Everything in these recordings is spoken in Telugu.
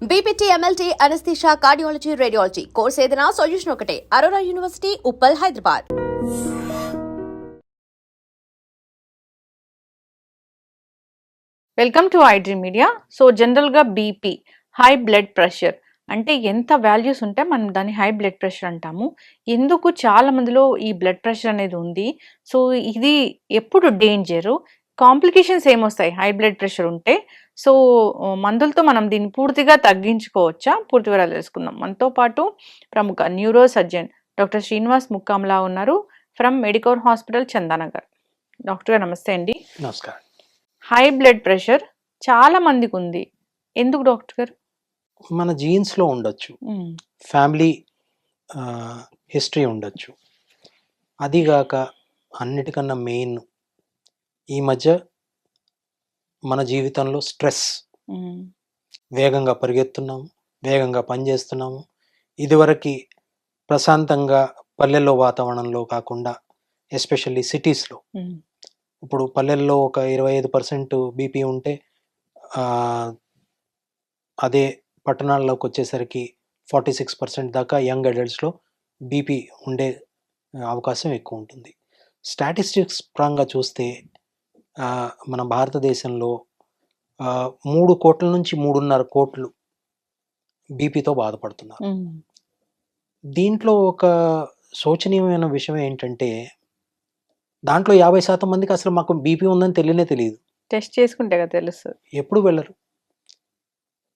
BPT MLT anaesthesia cardiology radiology course ఏదైనా సొల్యూషన్ ఒకటే Aurora university Uppal Hyderabad. Welcome to iDream media. So జనరల్గా బీపీ, హై బ్లడ్ ప్రెషర్ అంటే ఎంత వాల్యూస్ ఉంటే మనం దాన్ని హై బ్లడ్ ప్రెషర్ అంటాము. ఎందుకు చాలా మందిలో ఈ బ్లడ్ ప్రెషర్ అనేది ఉంది, సో ఇది ఎప్పుడు డేంజరు, కాంప్లికేషన్స్ ఏమొస్తాయి హై బ్లడ్ ప్రెషర్ ఉంటే, సో మందులతో మనం దీన్ని పూర్తిగా తగ్గించుకోవచ్చా, పూర్తి వివరాలు తెలుసుకుందాం. మనతో పాటు ప్రముఖ న్యూరో సర్జన్ డాక్టర్ శ్రీనివాస్ ముక్కామలా ఉన్నారు from Medicover hospital Chandanagar. Doctor గారు నమస్తే అండి. నమస్కారం. హై బ్లడ్ ప్రెషర్ చాలా మందికి ఉంది, ఎందుకు డాక్టర్ గారు? మన జీన్స్లో ఉండొచ్చు, ఫ్యామిలీ హిస్టరీ ఉండొచ్చు. అదిగాక అన్నిటికన్నా మెయిన్ ఈ మధ్య మన జీవితంలో స్ట్రెస్, వేగంగా పరిగెత్తున్నాము, వేగంగా పనిచేస్తున్నాము. ఇదివరకు ప్రశాంతంగా పల్లెల్లో వాతావరణంలో కాకుండా ఎస్పెషల్లీ సిటీస్లో, ఇప్పుడు పల్లెల్లో ఒక 25% బీపీ ఉంటే అదే పట్టణాల్లోకి వచ్చేసరికి 46% దాకా యంగ్ అడల్ట్స్లో బీపీ ఉండే అవకాశం ఎక్కువ ఉంటుంది. స్టాటిస్టిక్స్ పరంగా చూస్తే మన భారతదేశంలో 3 కోట్ల నుంచి 3.5 కోట్లు బీపీతో బాధపడుతున్నారు. దీంట్లో ఒక శోచనీయమైన విషయం ఏంటంటే, దాంట్లో 50% మందికి అసలు మాకు బీపీ ఉందని తెలియదు. టెస్ట్ చేసుకుంటే కదా తెలుస్తుంది. ఎప్పుడు వెళ్ళరు.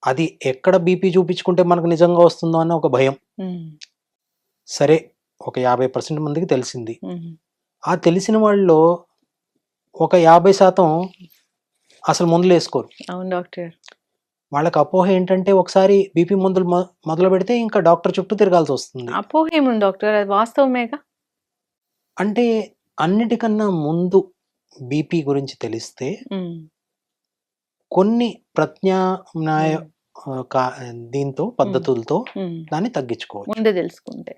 అది ఎక్కడ బీపీ చూపించుకుంటే మనకు నిజంగా వస్తుందో అన్న ఒక భయం. సరే, ఒక 50% మందికి తెలిసింది. ఆ తెలిసిన వాళ్ళలో ఒక 50% అసలు మందులు వేసుకోరు. అవును డాక్టర్. వాళ్ళకి అపోహ ఏంటంటే, ఒకసారి బీపీ మందులు మొదలు పెడితే ఇంకా డాక్టర్ చుట్టూ తిరగాల్సి వస్తుంది. అపోహ ఏముంది డాక్టర్, అది వాస్తవమేగా. అంటే అన్నిటికన్నా ముందు బీపీ గురించి తెలిస్తే కొన్ని ప్రత్యామ్నాయ దీంతో పద్ధతులతో దాన్ని తగ్గించుకోవచ్చు. ముందే తెలుసుకుంటే,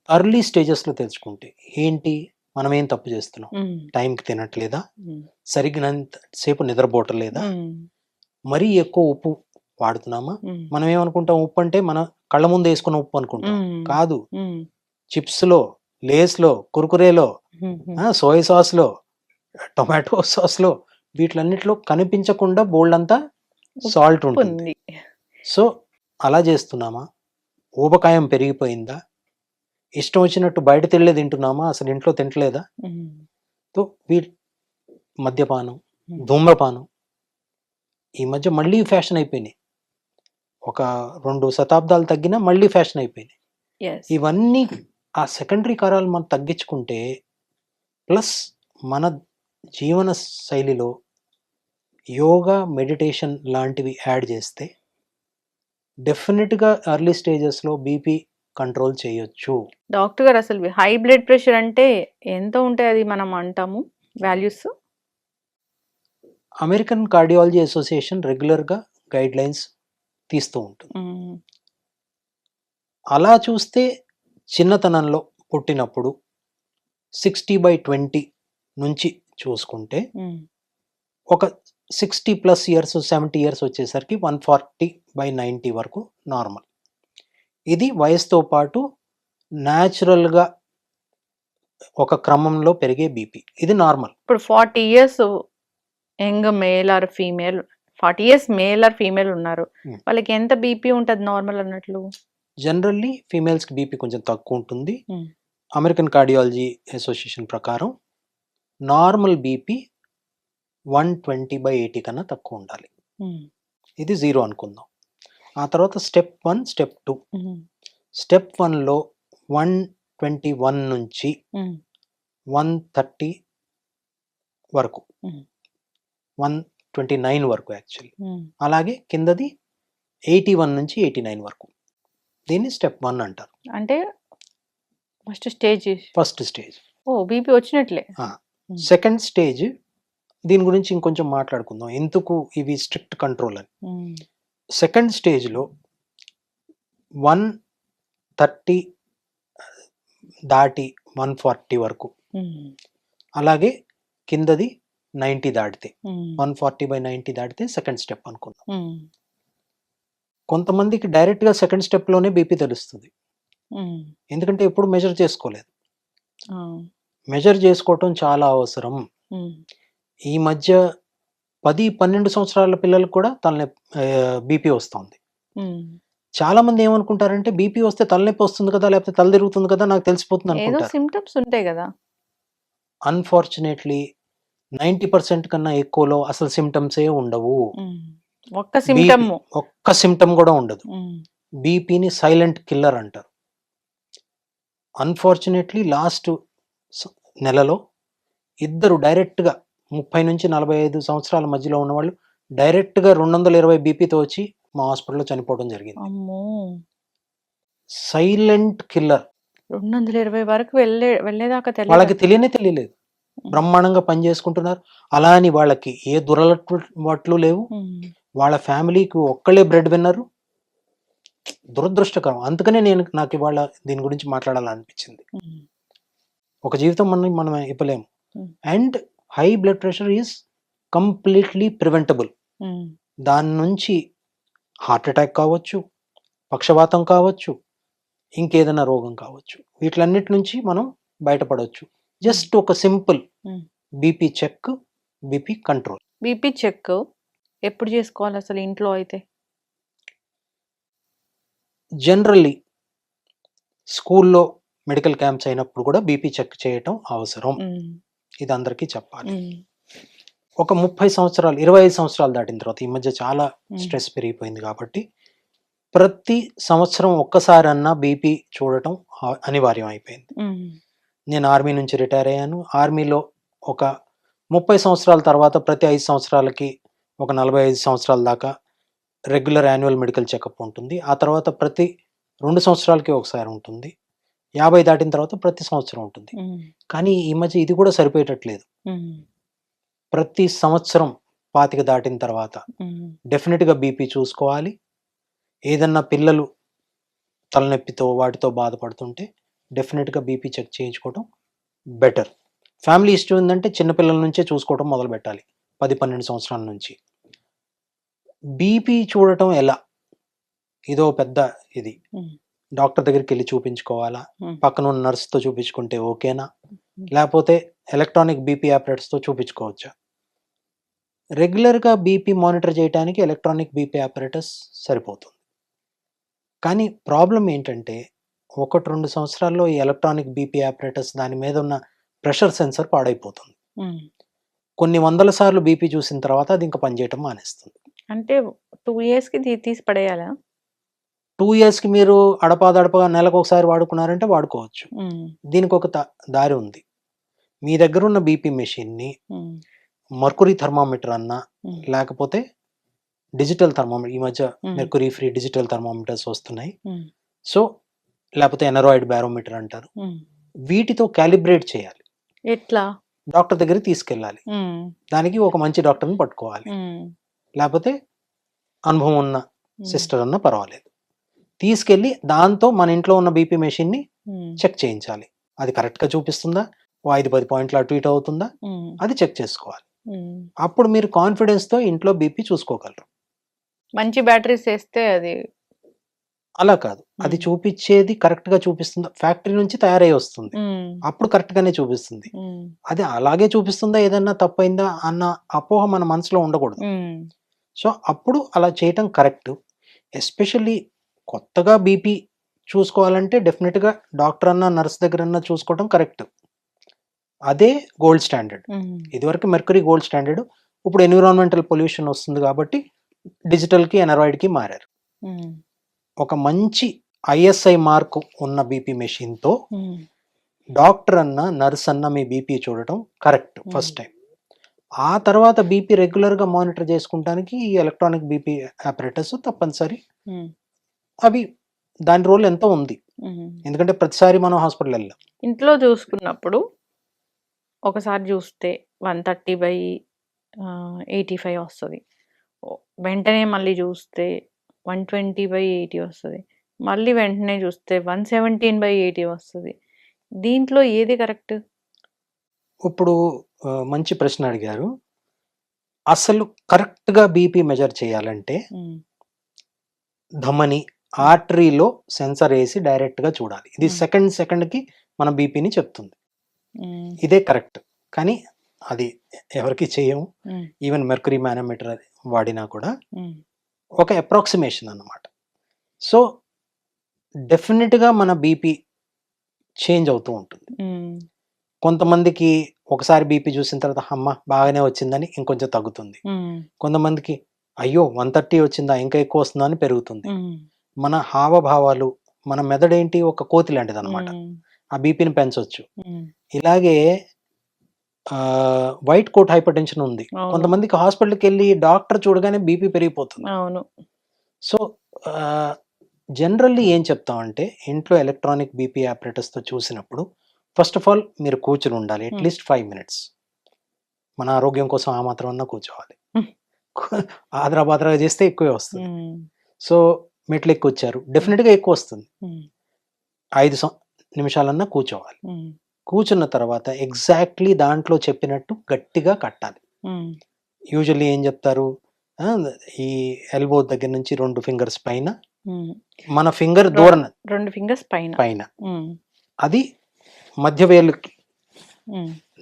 ఎర్లీ స్టేజెస్లో తెలుసుకుంటే ఏంటి, మనం ఏం తప్పు చేస్తున్నాం, టైంకి తినట్లేదా, సరిగ్గినంత సేపు నిద్రపోవటం లేదా, మరీ ఎక్కువ ఉప్పు వాడుతున్నామా. మనం ఏమనుకుంటాం, ఉప్పు అంటే మన కళ్ళ ముందు వేసుకున్న ఉప్పు అనుకుంటాం. కాదు, చిప్స్లో, లేస్లో, కుర్కురేలో, సోయా సాస్లో, టొమాటో సాస్లో, వీటిలన్నిటిలో కనిపించకుండా బోల్డంతా సాల్ట్ ఉంటుంది. సో అలా చేస్తున్నామా, ఊబకాయం పెరిగిపోయిందా, ఇష్టం వచ్చినట్టు బయట తినలే తింటున్నామా, అసలు ఇంట్లో తింటలేదా. సో మద్యపానం, ధూమ్రపానం ఈ మధ్య మళ్ళీ ఫ్యాషన్ అయిపోయినాయి. ఒక 2 శతాబ్దాలు తగ్గినా మళ్ళీ ఫ్యాషన్ అయిపోయినాయి. ఇవన్నీ ఆ సెకండరీ కారాలు మనం తగ్గించుకుంటే, ప్లస్ మన జీవన శైలిలో యోగా, మెడిటేషన్ లాంటివి యాడ్ చేస్తే డెఫినెట్గా ఎర్లీ స్టేజెస్లో బీపీ కంట్రోల్ చేయొచ్చు. డాక్టర్ గారు, అసలు హై బ్లడ్ ప్రెషర్ అంటే ఎంత ఉంటాయి అది మనం అంటాము వాల్యూస్? అమెరికన్ కార్డియాలజీ అసోసియేషన్ రెగ్యులర్గా గైడ్ లైన్స్ తీస్తూ ఉంటుంది. అలా చూస్తే చిన్నతనంలో పుట్టినప్పుడు 60/20 నుంచి చూసుకుంటే ఒక 60+ ఇయర్స్, 70 ఇయర్స్ వచ్చేసరికి 140/90 వరకు నార్మల్. ఇది వయసుతో పాటు న్యాచురల్గా ఒక క్రమంలో పెరిగే బీపీ, ఇది నార్మల్. ఇప్పుడు 40 years young male or female, 40 years male or female ఉన్నారు, వాళ్ళకి ఎంత బీపీ ఉంటుంది నార్మల్ అన్నట్లు? జనరల్లీ ఫీమేల్స్కి బీపీ కొంచెం తక్కువ ఉంటుంది. అమెరికన్ కార్డియాలజీ అసోసియేషన్ ప్రకారం నార్మల్ బీపీ 120/80 కన్నా తక్కువ ఉండాలి. ఇది 0 అనుకుందాం. ఆ తర్వాత స్టెప్ 1, స్టెప్ 2. స్టెప్ 1లో 121 నుంచి 130 వరకు, 129 వరకు యాక్చువల్లీ. అలాగే కిందది 81 నుంచి 89 వరకు. దీన్ని స్టెప్ 1 అంటారు. అంటే ఫస్ట్ స్టేజ్. ఓ, బీపీ వచ్చినట్లే. సెకండ్ స్టేజ్, దీని గురించి ఇంకొంచెం మాట్లాడుకుందాం, ఎందుకు ఇవి స్ట్రిక్ట్ కంట్రోల్ అని. సెకండ్ స్టేజ్లో 130 దాటి 140 వరకు, అలాగే కిందది 90 దాటితే, 140/90 దాటితే సెకండ్ స్టెప్ అనుకుందాం. కొంతమందికి డైరెక్ట్గా సెకండ్ స్టెప్లోనే బీపీ తెలుస్తుంది, ఉమ్, ఎందుకంటే ఎప్పుడు మెజర్ చేసుకోలేదు. ఆ, మెజర్ చేసుకోవటం చాలా అవసరం. ఉమ్, ఈ మధ్య 10-12 సంవత్సరాల పిల్లలకు కూడా బీపీ వస్తుంది. ఉమ్. చాలా మంది ఏమనుకుంటారంటే బీపీ వస్తే తలనొప్పి వస్తుంది కదా, లేకపోతే తల తిరుగుతుంది కదా, నాకు తెలిసిపోతుంది ఏదో అనుకుంటారు. సిమ్టమ్స్ ఉంటాయి కదా. అన్ఫార్చునేట్లీ 90% కన్నా ఎక్కువలో అసలు సిమ్టమ్సే ఉండవు. ఉమ్, ఒక్క సిమ్టమ్. ఒక్క సిమ్టమ్ కూడా ఉండదు. బీపీని సైలెంట్ కిల్లర్ అంటారు. అన్ఫార్చునేట్లీ లాస్ట్ నెలలో ఇద్దరు డైరెక్ట్గా 30-45 సంవత్సరాల మధ్యలో ఉన్నవాళ్ళు డైరెక్ట్గా 220 బీపీతో వచ్చి మా హాస్పిటల్లో చనిపోవడం జరిగింది. అమ్మో, సైలెంట్ కిల్లర్. 220 వరకు వెళ్ళేదాకా వాళ్ళకి తెలియదు. తెలియలేదు. బ్రహ్మాండంగా పని చేసుకుంటున్నారు. అలా అని వాళ్ళకి ఏ దురలవాట్లు లేవు. వాళ్ళ ఫ్యామిలీకి ఒక్కళ్ళే బ్రెడ్ విన్నరు. దురదృష్టకరం. అందుకనే నాకు ఇవాళ దీని గురించి మాట్లాడాలనిపించింది. ఒక జీవితం మనం ఇవ్వలేము. And high blood pressure is completely preventable. దాని నుంచి హార్ట్ అటాక్ కావచ్చు, పక్షవాతం కావచ్చు, ఇంకేదైనా రోగం కావచ్చు, వీటిలన్నిటి నుంచి మనం బయటపడవచ్చు. జస్ట్ ఒక simple BP check, BP control. BP check ఎప్పుడు చేసుకోవాలి అసలు ఇంట్లో అయితే? జనరల్లీ స్కూల్లో మెడికల్ క్యాంప్స్ అయినప్పుడు కూడా బీపీ చెక్ చేయటం అవసరం. ఇది అందరికీ చెప్పాలి. ఒక 30 సంవత్సరాలు 25 సంవత్సరాలు దాటిన తర్వాత, ఈ మధ్య చాలా స్ట్రెస్ పెరిగిపోయింది కాబట్టి ప్రతి సంవత్సరం ఒక్కసారన్నా బీపీ చూడటం అనివార్యం అయిపోయింది. నేను ఆర్మీ నుంచి రిటైర్ అయ్యాను. ఆర్మీలో ఒక 30 సంవత్సరాల తర్వాత ప్రతి 5 సంవత్సరాలకి ఒక 45 సంవత్సరాల దాకా రెగ్యులర్ యాన్యువల్ మెడికల్ చెకప్ ఉంటుంది. ఆ తర్వాత ప్రతి 2 సంవత్సరాలకి ఒకసారి ఉంటుంది. 50 దాటిన తర్వాత ప్రతి సంవత్సరం ఉంటుంది. కానీ ఈ మధ్య ఇది కూడా సరిపోయేటట్లేదు. ప్రతి సంవత్సరం 25 దాటిన తర్వాత డెఫినెట్గా బీపీ చూసుకోవాలి. ఏదన్నా పిల్లలు తలనొప్పితో వాటితో బాధపడుతుంటే డెఫినెట్గా బీపీ చెక్ చేయించుకోవడం బెటర్. ఫ్యామిలీ హిస్టరీ ఉందంటే చిన్నపిల్లల నుంచే చూసుకోవడం మొదలు పెట్టాలి, 10-12 సంవత్సరాల నుంచి. బీపీ చూడటం ఎలా? ఇదో పెద్ద ఇది. డాక్టర్ దగ్గరికి వెళ్ళి చూపించుకోవాలా, పక్కన ఉన్న నర్స్తో చూపించుకుంటే ఓకేనా, లేకపోతే ఎలక్ట్రానిక్ బీపీ ఆపరేటర్స్తో చూపించుకోవచ్చా? రెగ్యులర్గా బీపీ మానిటర్ చేయడానికి ఎలక్ట్రానిక్ బీపీ ఆపరేటర్స్ సరిపోతుంది. కానీ ప్రాబ్లం ఏంటంటే 1-2 సంవత్సరాల్లో ఈ ఎలక్ట్రానిక్ బీపీ ఆపరేటర్స్ దాని మీద ఉన్న ప్రెషర్ సెన్సర్ పాడైపోతుంది. కొన్ని వందల సార్లు బీపీ చూసిన తర్వాత అది ఇంకా పనిచేయటం మానేస్తుంది. అంటే 2 ఇయర్స్కి తీసి పడేయాలా? 2 ఇయర్స్కి మీరు అడపాదడపగా నెలకు ఒకసారి వాడుకున్నారంటే వాడుకోవచ్చు. దీనికి ఒక దారి ఉంది. మీ దగ్గర ఉన్న బీపీ మెషిన్ని మర్కురీ థర్మామీటర్ అన్నా, లేకపోతే డిజిటల్ థర్మామీటర్, ఈ మధ్య మెర్కురీ ఫ్రీ డిజిటల్ థర్మామీటర్స్ వస్తున్నాయి. సో లేకపోతే ఎనరాయిడ్ బ్యారోమీటర్ అంటారు. వీటితో క్యాలిబ్రేట్ చేయాలి. ఎట్లా? డాక్టర్ దగ్గరికి తీసుకెళ్ళాలి. దానికి ఒక మంచి డాక్టర్ని పట్టుకోవాలి, లేకపోతే అనుభవం ఉన్న సిస్టర్ అన్న పర్వాలేదు. తీసుకెళ్ళి దాంతో మన ఇంట్లో ఉన్న బీపీ మెషిన్ని చెక్ చేయించాలి. అది కరెక్ట్గా చూపిస్తుందా, 5-10 పాయింట్లు అటు ఇటు అవుతుందా, అది చెక్ చేసుకోవాలి. అప్పుడు మీరు కాన్ఫిడెన్స్తో ఇంట్లో బీపీ చూసుకోగలరు. మంచి బ్యాటరీస్ వేస్తే అది అలా కాదు, అది చూపించేది కరెక్ట్గా చూపిస్తుందా, ఫ్యాక్టరీ నుంచి తయారై వస్తుంది, అప్పుడు కరెక్ట్గానే చూపిస్తుంది. అది అలాగే చూపిస్తుందా, ఏదన్నా తప్పైందా అన్న అపోహ మన మనసులో ఉండకూడదు. సో అప్పుడు అలా చేయటం కరెక్ట్. ఎస్పెషల్లీ కొత్తగా బీపీ చూసుకోవాలంటే డెఫినెట్గా డాక్టర్ అన్న నర్స్ దగ్గర అన్న చూసుకోవడం కరెక్ట్. అదే గోల్డ్ స్టాండర్డ్. ఇదివరకు మెర్కురీ గోల్డ్ స్టాండర్డ్, ఇప్పుడు ఎన్విరాన్మెంటల్ పొల్యూషన్ వస్తుంది కాబట్టి డిజిటల్కి ఎనరాయిడ్కి మారారు. ఒక మంచి ఐఎస్ఐ మార్క్ ఉన్న బీపీ మెషిన్తో డాక్టర్ అన్న నర్స్ అన్న మీ బీపీ చూడటం కరెక్ట్ ఫస్ట్ టైం. ఆ తర్వాత బీపీ రెగ్యులర్గా మానిటర్ చేసుకుంటానికి ఈ ఎలక్ట్రానిక్ బీపీ ఆపరేటర్స్ తప్పనిసరి. అవి దాని రోల్ ఎంతో ఉంది, ఎందుకంటే ప్రతిసారి మనం హాస్పిటల్ వెళ్ళాం. ఇంట్లో చూసుకున్నప్పుడు ఒకసారి చూస్తే 130/85 వస్తుంది, వెంటనే మళ్ళీ చూస్తే 120/80 వస్తుంది, మళ్ళీ వెంటనే చూస్తే 117/80 వస్తుంది. దీంట్లో ఏది కరెక్ట్? ఇప్పుడు మంచి ప్రశ్న అడిగారు. అసలు కరెక్ట్గా బీపీ మెజర్ చేయాలంటే ధమని ఆర్టరీలో సెన్సర్ వేసి డైరెక్ట్గా చూడాలి. ఇది సెకండ్కి మన బీపీని చెప్తుంది. ఇదే కరెక్ట్. కానీ అది ఎవరికి చేయము. ఈవెన్ మెర్క్యూరీ మానోమీటర్ వాడినా కూడా ఒక అప్రాక్సిమేషన్ అన్నమాట. సో డెఫినెట్గా మన బీపీ చేంజ్ అవుతూ ఉంటుంది. కొంతమందికి ఒకసారి బీపీ చూసిన తర్వాత అమ్మ బాగానే వచ్చిందని ఇంకొంచెం తగ్గుతుంది. కొంతమందికి అయ్యో 130 వచ్చిందా ఇంకా ఎక్కువ వస్తుందా అని పెరుగుతుంది. మన హావభావాలు, మన మెదడేంటి ఒక కోతి లాంటిది అనమాట. ఆ బీపీని పెంచవచ్చు. ఇలాగే వైట్ కోట్ హైపర్ టెన్షన్ ఉంది. కొంతమందికి హాస్పిటల్కి వెళ్ళి డాక్టర్ చూడగానే బీపీ పెరిగిపోతుంది. సో జనరల్లీ ఏం చెప్తామంటే ఇంట్లో ఎలక్ట్రానిక్ బీపీ ఆపరేటర్స్తో చూసినప్పుడు ఫస్ట్ ఆఫ్ ఆల్ మీరు కూర్చుని ఉండాలి అట్లీస్ట్ 5 minutes. మన ఆరోగ్యం కోసం ఆ మాత్రం అన్నా కూర్చోవాలి. ఆదరాబాదరాగా చేస్తే ఎక్కువే వస్తుంది. సో మెట్లు ఎక్కువ వచ్చారు డెఫినెట్గా ఎక్కువ వస్తుంది. 5 నిమిషాలన్నా కూర్చోవాలి. కూర్చున్న తర్వాత ఎగ్జాక్ట్లీ దాంట్లో చెప్పినట్టు గట్టిగా కట్టాలి. యూజువల్లీ ఏం చెప్తారు, ఈ ఎల్బో దగ్గర నుంచి 2 fingers పైన, మన ఫింగర్ దూరం 2 fingers పైన, అది మధ్య వేలుకి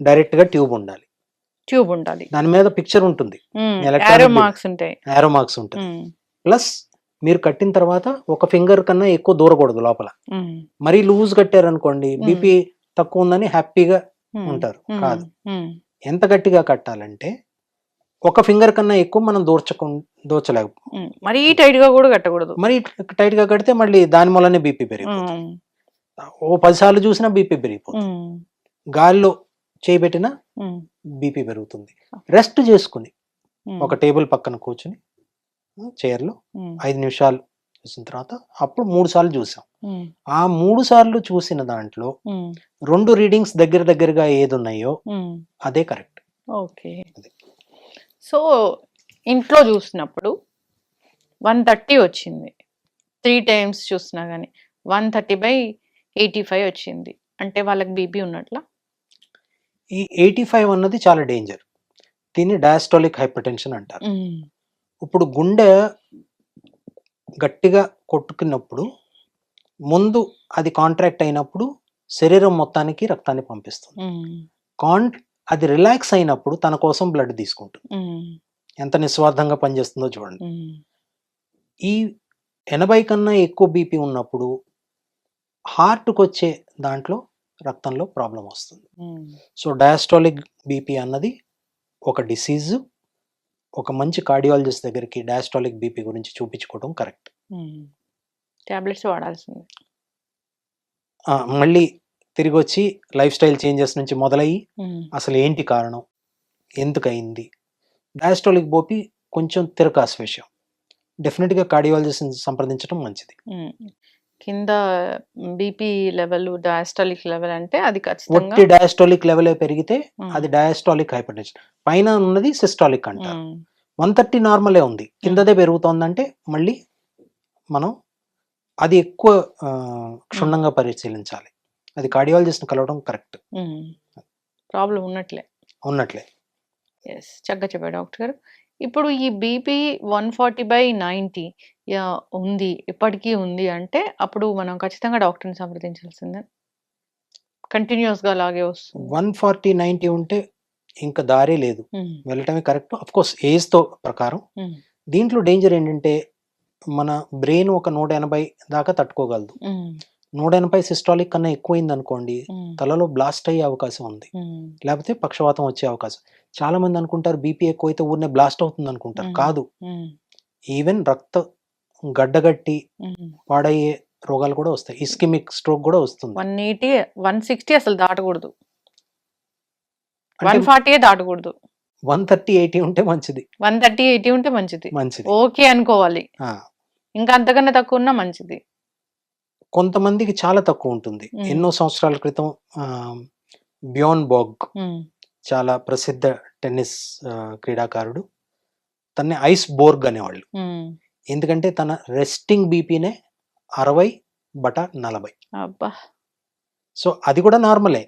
డైరెక్ట్ గా ట్యూబ్ ఉండాలి. దాని మీద పిక్చర్ ఉంటుంది, యారో మార్క్స్ ఉంటుంది. ప్లస్ మీరు కట్టిన తర్వాత ఒక ఫింగర్ కన్నా ఎక్కువ దూరకూడదు లోపల. మరీ లూజ్ కట్టారనుకోండి బీపీ తక్కువ ఉందని హ్యాపీగా ఉంటారు. కాదు, ఎంత గట్టిగా కట్టాలంటే ఒక ఫింగర్ కన్నా ఎక్కువ మనం దోచలేక, మరీ టైట్ గా కూడా కట్టకూడదు. మరీ టైట్ గా కడితే మళ్ళీ దాని వల్లనే బీపీ పెరిగిపోతుంది. ఓ 10 సార్లు చూసినా బీపీ పెరిగిపోతుంది. గాలిలో చేయబెట్టినా బీపీ పెరుగుతుంది. రెస్ట్ చేసుకుని ఒక టేబుల్ పక్కన కూర్చుని చైర్లో 5 నిమిషాలు చూసిన తర్వాత అప్పుడు 3 సార్లు చూసాం. ఆ 3 సార్లు చూసిన దాంట్లో 2 రీడింగ్స్ దగ్గరగా ఏది ఉన్నాయో అదే కరెక్ట్. ఓకే. సో ఇంట్లో చూసినప్పుడు 130 వచ్చింది, 3 times చూసినా కానీ 130/85 వచ్చింది అంటే వాళ్ళకి బీపీ ఉన్నట్ల. ఈ 85 అన్నది చాలా డేంజర్. దీన్ని డయాస్టాలిక్ హైపర్ టెన్షన్ అంటారు. ఇప్పుడు గుండె గట్టిగా కొట్టుకున్నప్పుడు ముందు అది కాంట్రాక్ట్ అయినప్పుడు శరీరం మొత్తానికి రక్తాన్ని పంపిస్తుంది. అది రిలాక్స్ అయినప్పుడు తన కోసం బ్లడ్ తీసుకుంటుంది. ఎంత నిస్వార్థంగా పనిచేస్తుందో చూడండి. ఈ 80 కన్నా ఎక్కువ బీపీ ఉన్నప్పుడు హార్ట్కి వచ్చే దాంట్లో రక్తంలో ప్రాబ్లం వస్తుంది. సో డయాస్టాలిక్ బీపీ అన్నది ఒక డిసీజ్. ఒక మంచి కార్డియాలజిస్ట్ దగ్గరికి డయాస్టాలిక్ బీపీ గురించి చూపించుకోవడం కరెక్ట్. టాబ్లెట్స్ వాడాల్సింది. మళ్ళీ తిరిగి వచ్చి లైఫ్ స్టైల్ చేంజెస్ నుంచి మొదలయ్యి అసలు ఏంటి కారణం, ఎందుకయింది. డయాస్టాలిక్ బీపీ కొంచెం తిరకాసు విషయం. డెఫినెట్గా కార్డియాలజిస్ట్ని సంప్రదించడం మంచిది. కింద బీపీ లెవెల్ డయాస్టాలిక్ లెవెల్ అంటే అది ఖచ్చితంగా ఒట్టి డయాస్టాలిక్ లెవెల్ పెరిగితే అది డయాస్టాలిక్ హైపర్ టెన్షన్. పైన ఉన్నది సిస్టాలిక్ అంటారు. 130 నార్మలే ఉంది, కిందదే పెరుగుతోందంటే మళ్ళీ మనం అది ఎక్కువ క్షుణ్ణంగా పరిశీలించాలి. అది కార్డియాలజిస్ట్ని కలవడం కరెక్ట్. ప్రాబ్లం ఉన్నట్లే. ఎస్, చక్కగా చెప్పారు డాక్టర్ గారు. ఇప్పుడు ఈ బీపీ 140/90 ఉంది, ఇప్పటికీ ఉంది అంటే అప్పుడు మనం ఖచ్చితంగా డాక్టర్ని సంప్రదించాల్సిందే. కంటిన్యూస్గా అలాగే వస్తుంది. 140/90 ఉంటే ఇంకా దారే లేదు, వెళ్ళటమే కరెక్ట్. అఫ్ కోర్స్ ఏజ్తో ప్రకారం. దీంట్లో డేంజర్ ఏంటంటే మన బ్రెయిన్ ఒక 180 దాకా తట్టుకోగలదు. 180 సిస్టాలిక్ కన్నా ఎక్కువైంది అనుకోండి తలలో బ్లాస్ట్ అయ్యే అవకాశం ఉంది, లేకపోతే పక్షవాతం వచ్చే అవకాశం. చాలా మంది అనుకుంటారు బీపీ ఎక్కువైతే ఊరినే బ్లాస్ట్ అవుతుంది అనుకుంటారు. కాదు, ఈవెన్ రక్త గడ్డగట్టి పాడయ్యే రోగాలు కూడా వస్తాయి. ఇస్కిమిక్ స్ట్రోక్ కూడా వస్తుంది. 180, 160 అసలు దాటకూడదు, 140 దాటకూడదు. 130/80 ఉంటే మంచిది. 130/80 ఉంటే మంచిది. ఓకే అనుకోవాలి. ఇంకా అంతకన్నా తక్కువ ఉన్నా మంచిది. కొంతమందికి చాలా తక్కువ ఉంటుంది. ఎన్నో సంవత్సరాల క్రితం బ్యోర్న్ బోర్గ్, చాలా ప్రసిద్ధ టెన్నిస్ క్రీడాకారుడు, తన్ని ఐస్ బోర్గ్ అనేవాళ్ళు. ఎందుకంటే తన రెస్టింగ్ బీపీనే 60/40. సో అది కూడా నార్మలే.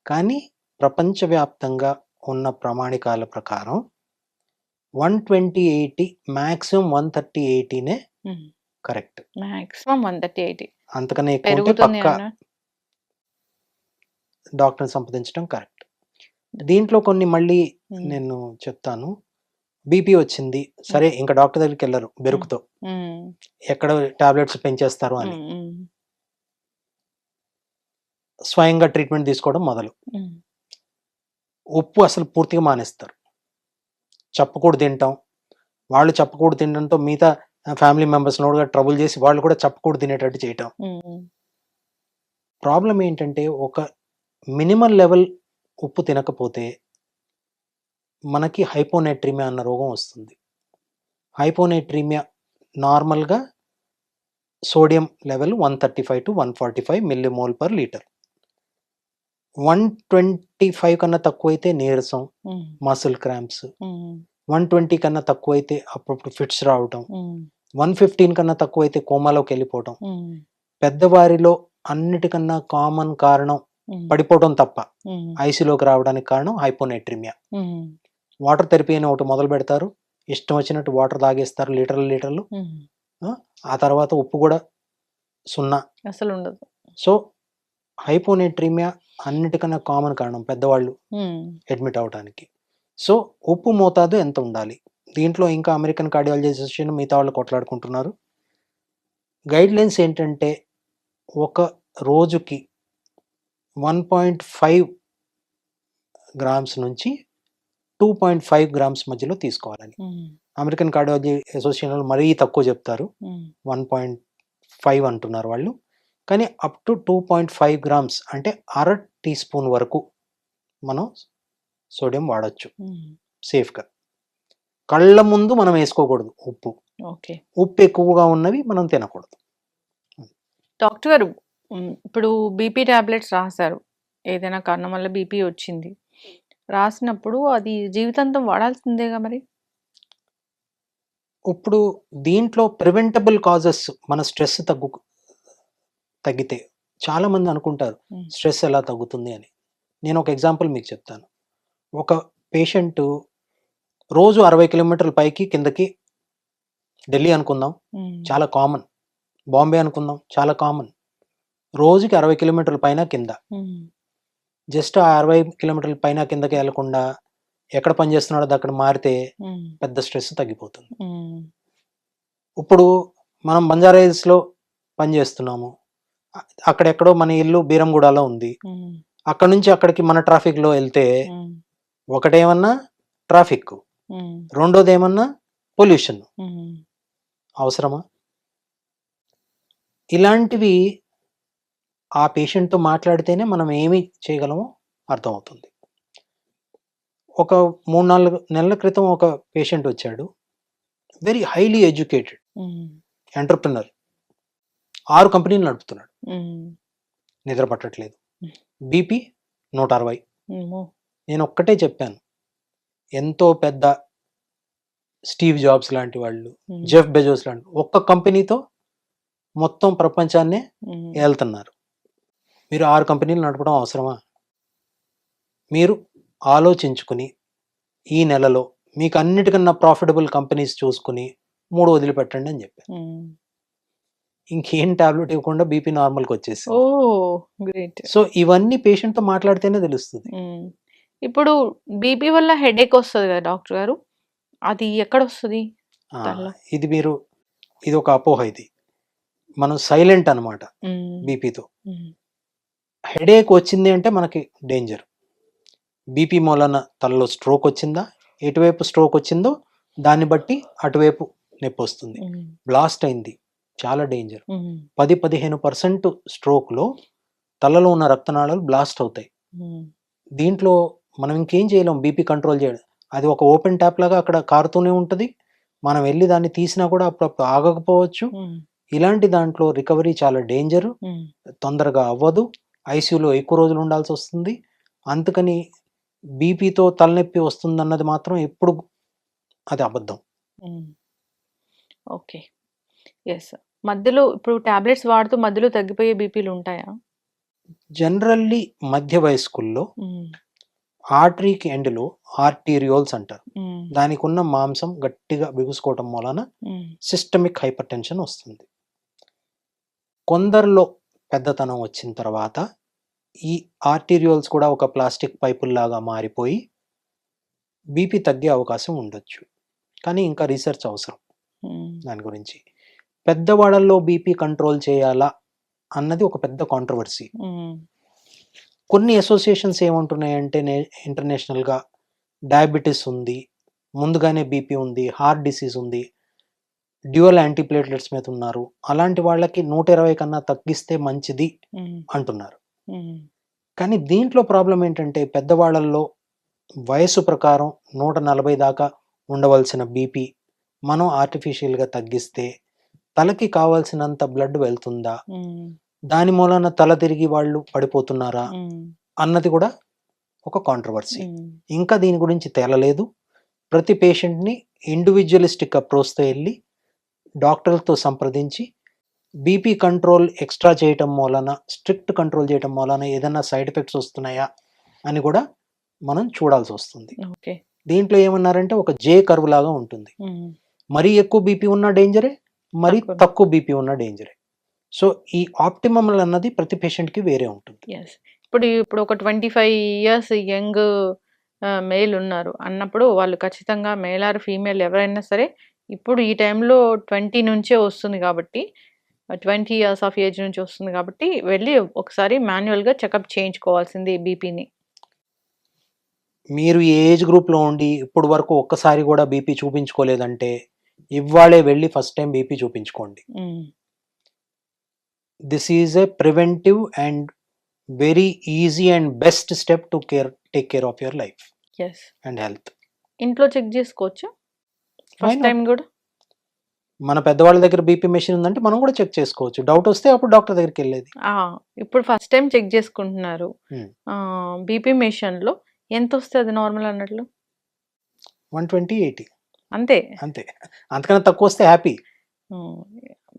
కానీ ప్రపంచవ్యాప్తంగా ఉన్న ప్రామాణికాల ప్రకారం 120/80 మ్యాక్సిమం 130/80నే కరెక్ట్. మాక్సిమం 130-80 అంతకన్నా ఎక్కువ ఉంటే పెరుగుతుంది పక్కా అన్న. డాక్టర్ని సంప్రదించడం కరెక్ట్. దీంట్లో కొన్ని మళ్ళీ ఉమ్, నేను చెప్తాను. బీపీ వచ్చింది, సరే ఇంకా డాక్టర్ దగ్గరికి వెళ్ళరు బెరుకుతో, ఉమ్, ఎక్కడ టాబ్లెట్స్ పెంచేస్తారు అని. ఉమ్, ఉమ్, స్వయంగా ట్రీట్మెంట్ తీసుకోవడం మొదలు. ఉమ్, ఉప్పు అసలు పూర్తిగా మానేస్తారు. చప్పకూడు తింటాం, వాళ్ళు చప్పకూడు తినడంతో మిగతా ఫ్యామిలీ మెంబర్స్ కూడా ట్రబుల్ చేసి వాళ్ళు కూడా చప్పకూడు తినేటట్టు చేయటం. ఉమ్, ప్రాబ్లం ఏంటంటే ఒక మినిమల్ లెవెల్ ఉప్పు తినకపోతే మనకి హైపోనైట్రీమియా అన్న రోగం వస్తుంది. హైపోనైట్రీమియా నార్మల్గా sodium level 135 to 145 millimole per litre. 125 కన్నా తక్కువైతే నీరసం, ఉమ్, మసిల్ క్రాంప్స్. ఉమ్, 120 కన్నా తక్కువైతే అప్పుడప్పుడు ఫిట్స్ రావటం. ఉమ్, 115 కన్నా తక్కువైతే కోమాలోకి వెళ్ళిపోవటం. ఉమ్, పెద్దవారిలో అన్నిటికన్నా కామన్ కారణం ఉమ్, పడిపోవటం తప్ప ఉమ్, ఐసీలోకి రావడానికి కారణం హైపోనైట్రీమియా. ఉమ్, వాటర్ థెరపీ అని ఒకటి మొదలు పెడతారు, ఇష్టం వచ్చినట్టు వాటర్ తాగేస్తారు లీటర్లు. ఉమ్. ఆ తర్వాత ఉప్పు కూడా 0. అసలు ఉండదు. సో హైపోనైట్రీమియా అన్నిటికన్నా కామన్ కారణం పెద్దవాళ్ళు ఉమ్, అడ్మిట్ అవడానికి. సో ఉప్పు మోతాదు ఎంత ఉండాలి? దీంట్లో ఇంకా అమెరికన్ కార్డియాలజీ అసోసియేషన్ మిగతా వాళ్ళు కొట్లాడుకుంటున్నారు. గైడ్ లైన్స్ ఏంటంటే ఒక రోజుకి 1.5 గ్రామ్స్ నుంచి 2.5 గ్రామ్స్ మధ్యలో తీసుకోవాలని. ఉమ్, అమెరికన్ కార్డియాలజీ అసోసియేషన్ మరీ తక్కువ చెప్తారు, ఉమ్, 1.5 అంటున్నారు వాళ్ళు. కానీ అప్ టు 2.5 గ్రామ్స్ అంటే అర టీ స్పూన్ వరకు మనం సోడియం వాడచ్చు ఉమ్. సేఫ్గా. కళ్ళ ముందు మనం వేసుకోకూడదు ఉప్పు. ఓకే ఉప్పు ఎక్కువగా ఉన్నవి మనం తినకూడదు. డాక్టర్ గారు, ఇప్పుడు బీపీ టాబ్లెట్స్ రాశారు, ఏదైనా కారణం వల్ల బీపీ వచ్చింది, రాసినప్పుడు అది జీవితాంతం వాడాల్సిందేగా మరి? ఇప్పుడు దీంట్లో ప్రివెంటబుల్ కాజెస్ మన స్ట్రెస్ తగ్గితే చాలామంది అనుకుంటారు ఉమ్, స్ట్రెస్ ఎలా తగ్గుతుంది అని. నేను ఒక ఎగ్జాంపుల్ మీకు చెప్తాను. ఒక పేషెంట్ రోజు 60 కిలోమీటర్ల పైకి కిందకి, ఢిల్లీ అనుకుందాం ఉమ్, చాలా కామన్, బాంబే అనుకుందాం చాలా కామన్, రోజుకి 60 కిలోమీటర్ల పైన కింద. ఉమ్, జస్ట్ ఆ 60 కిలోమీటర్ల పైన కిందకి వెళ్లకుండా ఎక్కడ పని చేస్తున్నాడో అక్కడ మారితే ఉమ్, పెద్ద స్ట్రెస్ తగ్గిపోతుంది. ఉమ్, ఇప్పుడు మనం బంజారా హిల్స్లో పని చేస్తున్నాము, అక్కడెక్కడో మన ఇల్లు బీరంగూడలో ఉంది, ఉమ్, అక్కడ నుంచి అక్కడికి మన ట్రాఫిక్లో వెళ్తే ఉమ్, ఒకటేమన్నా ట్రాఫిక్, ఉమ్, రెండోది ఏమన్నా పొల్యూషన్. ఉమ్, అవసరమా? ఇలాంటివి ఆ పేషెంట్తో మాట్లాడితేనే మనం ఏమి చేయగలమో అర్థమవుతుంది. ఒక 3-4 నెలల క్రితం ఒక పేషెంట్ వచ్చాడు, వెరీ హైలీ ఎడ్యుకేటెడ్ ఉమ్, ఎంటర్ప్రినర్, 6 కంపెనీలు నడుపుతున్నాడు, ఉమ్, నిద్ర పట్టట్లేదు, బీపీ 160. ఉమ్మో. నేను ఒక్కటే చెప్పాను, ఎంతో పెద్ద స్టీవ్ జాబ్స్ లాంటి వాళ్ళు, ఉమ్, జెఫ్ బెజోస్ లాంటి ఒక్క కంపెనీతో మొత్తం ప్రపంచాన్నే ఉమ్, వెళ్తున్నారు. మీరు 6 కంపెనీలు నడపడం అవసరమా? మీరు ఆలోచించుకుని ఈ నెలలో మీకు అన్నిటికన్నా ప్రాఫిటబుల్ కంపెనీస్ చూసుకుని 3 వదిలిపెట్టండి అని చెప్పాను. ఉమ్. ఇంకేం టాబ్లెట్ ఇవ్వకుండా బీపీ నార్మల్కి వచ్చేసి. ఓ గ్రేట్. సో ఇవన్నీ పేషెంట్తో మాట్లాడితేనే తెలుస్తుంది. ఇప్పుడు బీపీ వల్ల హెడేక్ వస్తుంది కదా డాక్టర్ గారు, అది ఎక్కడ వస్తుంది? ఇది ఒక అపోహ. ఇది మనం సైలెంట్ అనమాట బీపీతో. హెడేక్ వచ్చింది అంటే మనకి డేంజర్. బీపీ మూలన తలలో స్ట్రోక్ వచ్చిందా, ఎటువైపు స్ట్రోక్ వచ్చిందో దాన్ని బట్టి అటువైపు నొప్పి వస్తుంది. బ్లాస్ట్ అయింది, చాలా డేంజర్. 10-15% స్ట్రోక్లో తలలో ఉన్న రక్తనాళాలు బ్లాస్ట్ అవుతాయి. దీంట్లో మనం ఇంకేం చేయలేం బీపీ కంట్రోల్ చేయడం. అది ఒక ఓపెన్ ట్యాప్ లాగా అక్కడ కారుతూనే ఉంటుంది, మనం వెళ్ళి దాన్ని తీసినా కూడా అప్పుడప్పుడు ఆగకపోవచ్చు. ఇలాంటి దాంట్లో రికవరీ చాలా డేంజరు, తొందరగా అవ్వదు, ఐసీయూలో ఎక్కువ రోజులు ఉండాల్సి వస్తుంది. అందుకని బీపీతో తలనొప్పి వస్తుందన్నది మాత్రం ఎప్పుడు అది అబద్ధం. Okay, yes. మధ్యలో ఇప్పుడు టాబ్లెట్స్ వాడుతూ మధ్యలో తగ్గిపోయే బీపీలు ఉంటాయా? జనరల్లీ మధ్య వయస్కుల్లో ఆర్టరీకి ఎండ్లో ఆర్టీరియోల్స్ అంటారు, దానికి ఉన్న మాంసం గట్టిగా బిగుసుకోవటం వలన సిస్టమిక్ హైపర్ టెన్షన్ వస్తుంది. కొందరిలో పెద్దతనం వచ్చిన తర్వాత ఈ ఆర్టీరియోల్స్ కూడా ఒక ప్లాస్టిక్ పైపుల్లాగా మారిపోయి బీపీ తగ్గే అవకాశం ఉండొచ్చు. కానీ ఇంకా రీసెర్చ్ అవసరం దాని గురించి. పెద్దవాళ్ళల్లో బీపీ కంట్రోల్ చేయాలా అన్నది ఒక పెద్ద కాంట్రవర్సీ. కొన్ని అసోసియేషన్స్ ఏమంటున్నాయంటే ఇంటర్నేషనల్గా డయాబెటీస్ ఉంది, ముందుగానే బీపీ ఉంది, హార్ట్ డిసీజ్ ఉంది, డ్యూయల్ యాంటీప్లేట్లెట్స్ మీద ఉన్నారు, అలాంటి వాళ్ళకి 120 కన్నా తగ్గిస్తే మంచిది అంటున్నారు. కానీ దీంట్లో ప్రాబ్లం ఏంటంటే పెద్దవాళ్ళల్లో వయసు ప్రకారం 140 దాకా ఉండవలసిన బీపీ మనం ఆర్టిఫిషియల్గా తగ్గిస్తే తలకి కావాల్సినంత బ్లడ్ వెళ్తుందా, దాని మూలన తల తిరిగి వాళ్ళు పడిపోతున్నారా అన్నది కూడా ఒక కాంట్రవర్సీ. ఇంకా దీని గురించి తేలలేదు. ప్రతి పేషెంట్ని ఇండివిజువలిస్టిక్ అప్రోచ్తో వెళ్ళి డాక్టర్లతో సంప్రదించి బీపీ కంట్రోల్ ఎక్స్ట్రా చేయటం మూలన, స్ట్రిక్ట్ కంట్రోల్ చేయటం మూలన ఏదైనా సైడ్ ఎఫెక్ట్స్ వస్తున్నాయా అని కూడా మనం చూడాల్సి వస్తుంది. దీంట్లో ఏమన్నారంటే ఒక జే కర్వ్ లాగా ఉంటుంది. మరీ ఎక్కువ బీపీ ఉన్న డేంజరే, మరీ తక్కువ బీపీ ఉన్న డేంజరే. సో ఈ ఆప్టిమమ్ అన్నది ప్రతి పేషెంట్కి వేరే ఉంటుంది. ఇప్పుడు ఒక 25 ఇయర్స్ యంగ్ మేల్ ఉన్నారు అన్నప్పుడు వాళ్ళు ఖచ్చితంగా మేల్ ఆర్ ఫీమేల్ ఎవరైనా సరే ఇప్పుడు ఈ టైంలో 20 నుంచే వస్తుంది కాబట్టి 20 ఇయర్స్ ఆఫ్ ఏజ్ నుంచి వస్తుంది కాబట్టి వెళ్ళి ఒకసారి మాన్యువల్గా చెకప్ చేయించుకోవాల్సింది బీపీని. మీరు ఏ ఏజ్ గ్రూప్లో ఉండి ఇప్పుడు వరకు ఒక్కసారి కూడా బీపీ చూపించుకోలేదంటే ఇవాళే వెళ్ళి ఫస్ట్ టైం బీపీ చూపించుకోండి. This is a preventive and very easy and best step to take care of your life and health. ఇంట్లో చెక్ చేసుకోవచ్చు ఫస్ట్ టైం కూడా. మన పెద్దవాళ్ళ దగ్గర బీపీ మెషిన్ ఉందంటే మనం కూడా చెక్ చేసుకోవచ్చు. డౌట్ వస్తే అప్పుడు డాక్టర్ దగ్గరికి వెళ్ళేది. ఇప్పుడు ఫస్ట్ టైం చెక్ చేసుకుంటున్నారు. బీపీ మెషిన్లో ఎంత వస్తే అది నార్మల్ అన్నట్లు? 120/80 అంతే. అంతకన్నా తక్కువ వస్తే హ్యాపీ.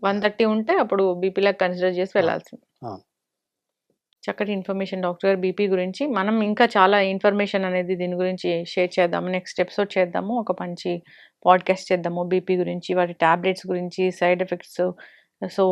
130 ఉంటే అప్పుడు బీపీలా కన్సిడర్ చేసి వెళ్ళాల్సింది. చక్కటి ఇన్ఫర్మేషన్ డాక్టర్ గారు బీపీ గురించి. మనం ఇంకా చాలా ఇన్ఫర్మేషన్ అనేది దీని గురించి షేర్ చేద్దాము. నెక్స్ట్ ఎపిసోడ్ చేద్దాము, ఒక మంచి పాడ్కాస్ట్ చేద్దాము బీపీ గురించి, వాటి టాబ్లెట్స్ గురించి, సైడ్ ఎఫెక్ట్స్, సో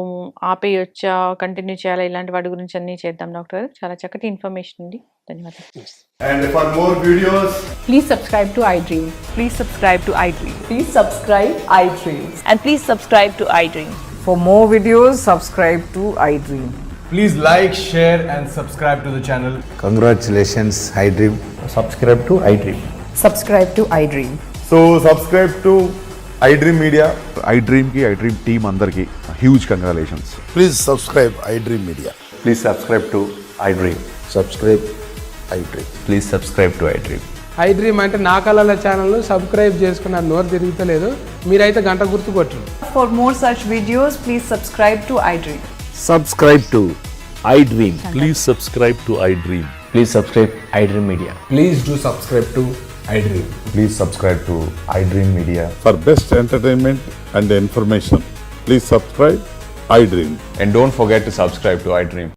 ఆపేయొచ్చా, కంటిన్యూ చేయాలా, ఇలాంటి వాటి గురించి అన్నీ చేద్దాం డాక్టర్ గారు. చాలా చక్కటి ఇన్ఫర్మేషన్ ఉంది. ధన్యవాదాలు. And for more videos, Please subscribe to iDream. Please subscribe to iDream. Please subscribe iDream. And please subscribe to iDream. For more videos, subscribe to iDream. please like, share and subscribe to the channel. Congratulations, iDream. Subscribe to iDream. Subscribe to iDream. So subscribe to iDream Media. iDream ki iDream team andarki huge congratulations. Please subscribe iDream Media. Please subscribe to iDream. Subscribe iDream. Please subscribe to iDream. iDream అంటే నా కళల ఛానల్ సబ్స్క్రైబ్ చేసుకున్న నోరు తిరుగుతలేదు, మీరైతే గంట గుర్తు కొట్టండి. For more such videos, please subscribe to iDream. Subscribe to iDream. Please subscribe to iDream. Please subscribe iDream Media. Please do subscribe to iDream. Please subscribe to iDream Media. For best entertainment and information, please subscribe iDream. And don't forget to subscribe to iDream.